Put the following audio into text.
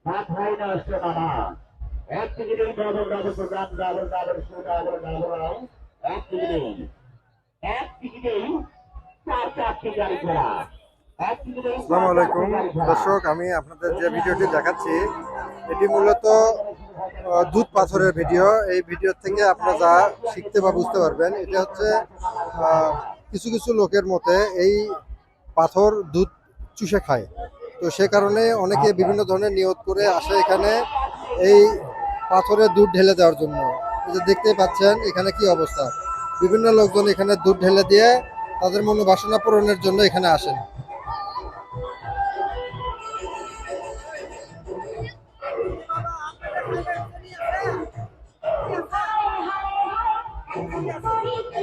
মাথায় না আসছে বাবা এক থেকে double double program double double show double double এক টিকিটেই চার চারটি গাড়ি ঘোড়া। আসসালামু আলাইকুম দর্শক, আমি আপনাদের যে ভিডিওটি দেখাচ্ছি এটি মূলত দুধ পাথরের ভিডিও। এই ভিডিও থেকে আপনারা যা শিখতে বা বুঝতে পারবেন, এটা হচ্ছে কিছু কিছু লোকের মতে এই পাথর দুধ চুষে খায়। তো সে কারণে অনেকে বিভিন্ন ধরনের নিয়ত করে আসে এখানে এই পাথরে দুধ ঢেলে দেওয়ার জন্য। এই যে দেখতে পাচ্ছেন এখানে কি অবস্থা, বিভিন্ন লোকজন এখানে দুধ ঢেলে দিয়ে তাদের মনোবাসনা পূরণের জন্য এখানে আসেন।